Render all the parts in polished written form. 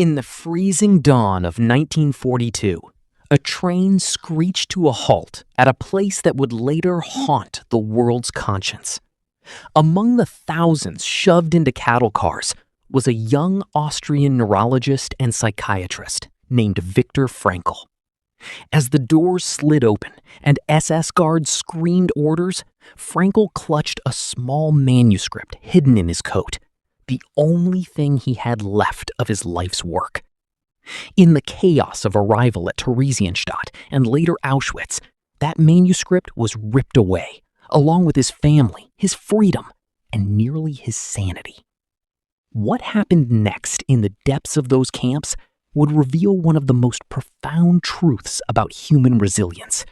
In the freezing dawn of 1942, a train screeched to a halt at a place that would later haunt the world's conscience. Among the thousands shoved into cattle cars was a young Austrian neurologist and psychiatrist named Viktor Frankl. As the doors slid open and SS guards screamed orders, Frankl clutched a small manuscript hidden in his coat, the only thing he had left of his life's work. In the chaos of arrival at Theresienstadt and later Auschwitz, that manuscript was ripped away, along with his family, his freedom, and nearly his sanity. What happened next in the depths of those camps would reveal one of the most profound truths about human resilience,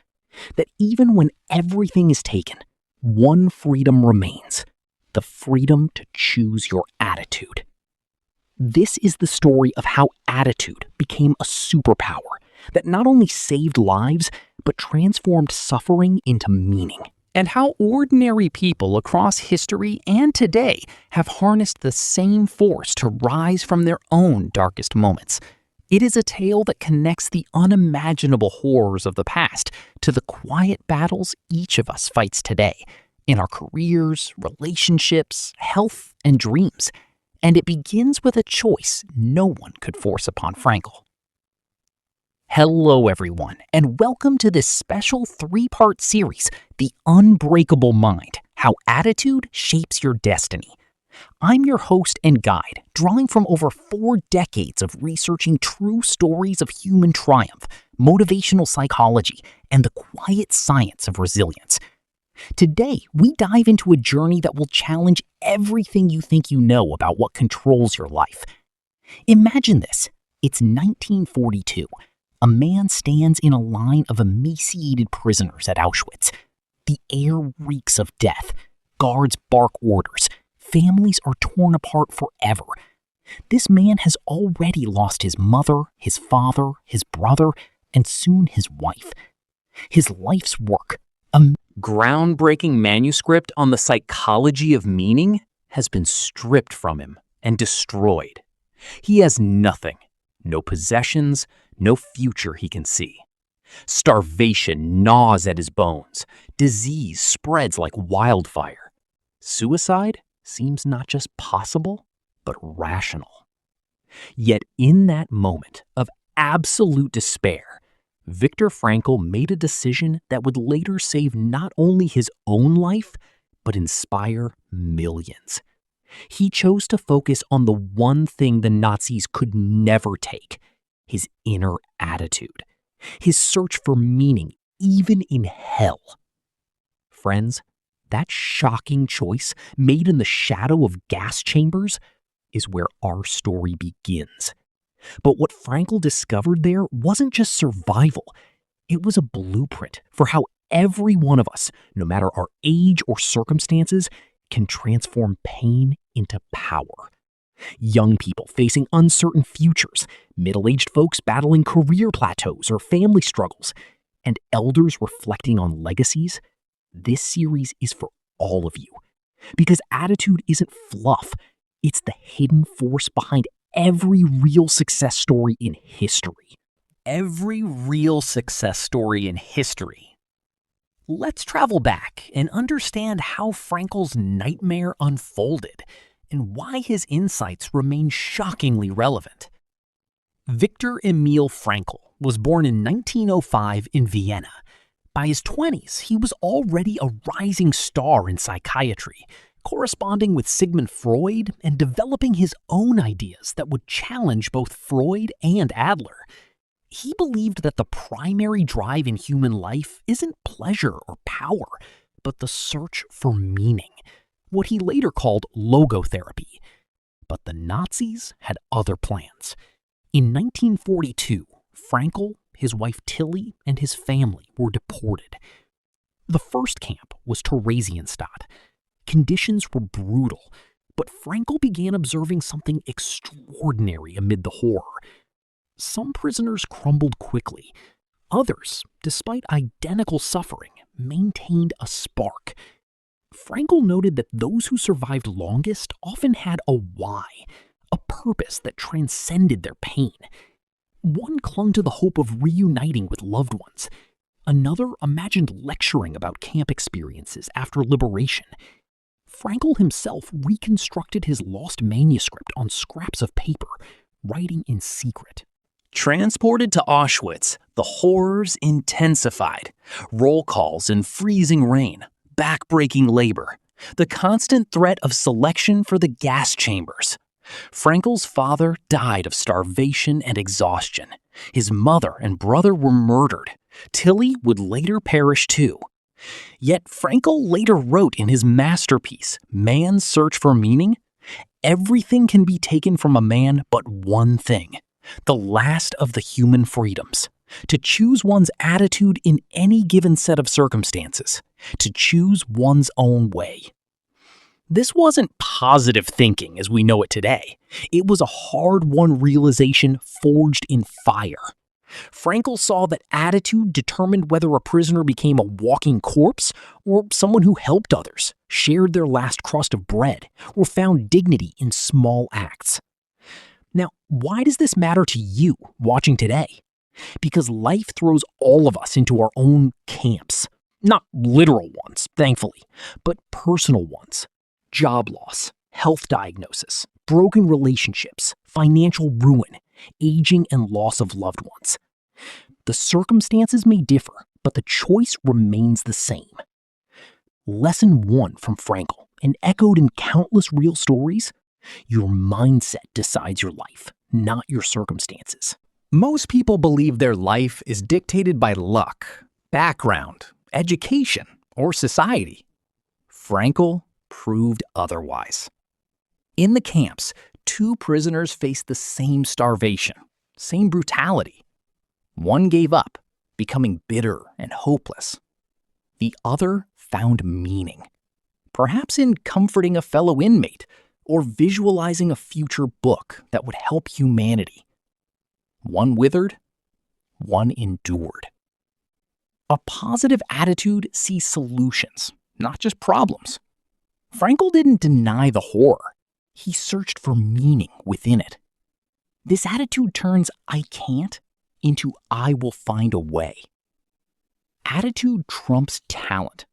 that even when everything is taken, one freedom remains: the freedom to choose your attitude. This is the story of how attitude became a superpower that not only saved lives, but transformed suffering into meaning. And how ordinary people across history and today have harnessed the same force to rise from their own darkest moments. It is a tale that connects the unimaginable horrors of the past to the quiet battles each of us fights today, in our careers, relationships, health, and dreams. And it begins with a choice no one could force upon Frankl. Hello everyone, and welcome to this special 3-part series, The Unbreakable Mind, How Attitude Shapes Your Destiny. I'm your host and guide, drawing from over 4 decades of researching true stories of human triumph, motivational psychology, and the quiet science of resilience. Today, we dive into a journey that will challenge everything you think you know about what controls your life. Imagine this. It's 1942. A man stands in a line of emaciated prisoners at Auschwitz. The air reeks of death. Guards bark orders. Families are torn apart forever. This man has already lost his mother, his father, his brother, and soon his wife. His life's work, a groundbreaking manuscript on the psychology of meaning, has been stripped from him and destroyed. He has nothing, no possessions, no future he can see. Starvation gnaws at his bones. Disease spreads like wildfire. Suicide seems not just possible, but rational. Yet in that moment of absolute despair, Viktor Frankl made a decision that would later save not only his own life, but inspire millions. He chose to focus on the one thing the Nazis could never take: his inner attitude, his search for meaning even in hell. Friends, that shocking choice, made in the shadow of gas chambers, is where our story begins. But what Frankl discovered there wasn't just survival. It was a blueprint for how every one of us, no matter our age or circumstances, can transform pain into power. Young people facing uncertain futures, middle-aged folks battling career plateaus or family struggles, and elders reflecting on legacies. This series is for all of you. Because attitude isn't fluff. It's the hidden force behind every real success story in history. Every real success story in history. Let's travel back and understand how Frankl's nightmare unfolded and why his insights remain shockingly relevant. Viktor Emil Frankl was born in 1905 in Vienna. By his 20s, he was already a rising star in psychiatry, corresponding with Sigmund Freud and developing his own ideas that would challenge both Freud and Adler. He believed that the primary drive in human life isn't pleasure or power, but the search for meaning, what he later called logotherapy. But the Nazis had other plans. In 1942, Frankl, his wife Tilly, and his family were deported. The first camp was Theresienstadt. Conditions were brutal, but Frankl began observing something extraordinary amid the horror. Some prisoners crumbled quickly. Others, despite identical suffering, maintained a spark. Frankl noted that those who survived longest often had a why, a purpose that transcended their pain. One clung to the hope of reuniting with loved ones. Another imagined lecturing about camp experiences after liberation. Frankl himself reconstructed his lost manuscript on scraps of paper, writing in secret. Transported to Auschwitz, the horrors intensified. Roll calls in freezing rain, backbreaking labor, the constant threat of selection for the gas chambers. Frankl's father died of starvation and exhaustion. His mother and brother were murdered. Tilly would later perish too. Yet Frankl later wrote in his masterpiece, Man's Search for Meaning, everything can be taken from a man but one thing, the last of the human freedoms, to choose one's attitude in any given set of circumstances, to choose one's own way. This wasn't positive thinking as we know it today. It was a hard-won realization forged in fire. Frankl saw that attitude determined whether a prisoner became a walking corpse or someone who helped others, shared their last crust of bread, or found dignity in small acts. Now, why does this matter to you watching today? Because life throws all of us into our own camps. Not literal ones, thankfully, but personal ones. Job loss, health diagnosis, broken relationships, financial ruin, aging and loss of loved ones. The circumstances may differ, but the choice remains the same. Lesson 1 from Frankl, and echoed in countless real stories, your mindset decides your life, not your circumstances. Most people believe their life is dictated by luck, background, education, or society. Frankl proved otherwise. In the camps, 2 prisoners faced the same starvation, same brutality. One gave up, becoming bitter and hopeless. The other found meaning, perhaps in comforting a fellow inmate or visualizing a future book that would help humanity. One withered, one endured. A positive attitude sees solutions, not just problems. Frankl didn't deny the horror. He searched for meaning within it. This attitude turns "I can't" into "I will find a way." Attitude trumps talent.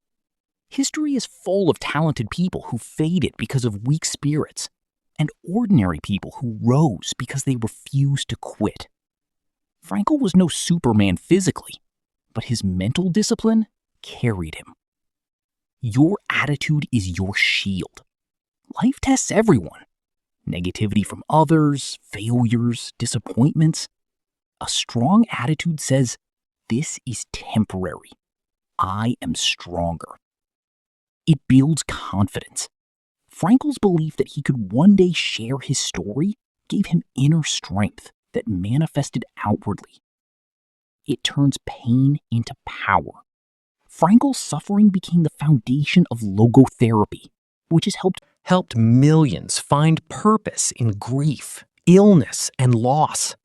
History is full of talented people who faded because of weak spirits, and ordinary people who rose because they refused to quit. Frankl was no Superman physically, but his mental discipline carried him. Your attitude is your shield. Life tests everyone. Negativity from others, failures, disappointments. A strong attitude says, this is temporary. I am stronger. It builds confidence. Frankl's belief that he could one day share his story gave him inner strength that manifested outwardly. It turns pain into power. Frankl's suffering became the foundation of logotherapy, which has helped millions find purpose in grief, illness, and loss.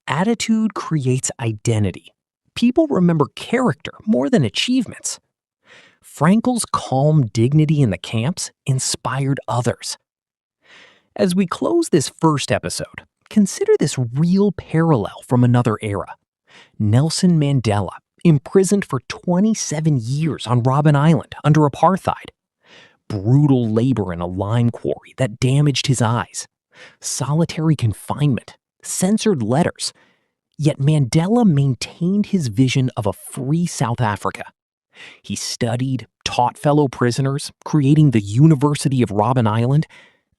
Attitude creates identity. People remember character more than achievements. Frankl's calm dignity in the camps inspired others. As we close this first episode, consider this real parallel from another era. Nelson Mandela, imprisoned for 27 years on Robben Island under apartheid. Brutal labor in a lime quarry that damaged his eyes. Solitary confinement, censored letters. Yet Mandela maintained his vision of a free South Africa. He studied, taught fellow prisoners, creating the University of Robben Island,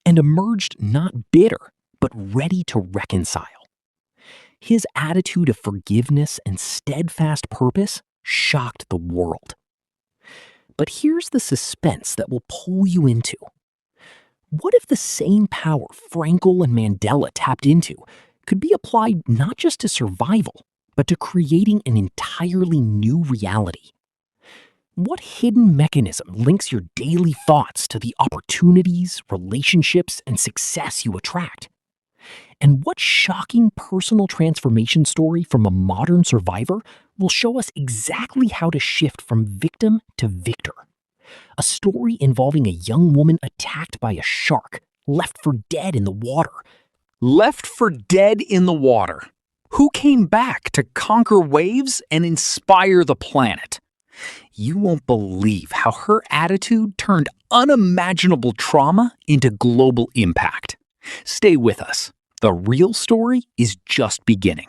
and emerged not bitter, but ready to reconcile. His attitude of forgiveness and steadfast purpose shocked the world. But here's the suspense that will pull you into. What if the same power Frankl and Mandela tapped into could be applied not just to survival, but to creating an entirely new reality? What hidden mechanism links your daily thoughts to the opportunities, relationships, and success you attract? And what shocking personal transformation story from a modern survivor will show us exactly how to shift from victim to victor? A story involving a young woman attacked by a shark, left for dead in the water. Left for dead in the water. Who came back to conquer waves and inspire the planet? You won't believe how her attitude turned unimaginable trauma into global impact. Stay with us. The real story is just beginning.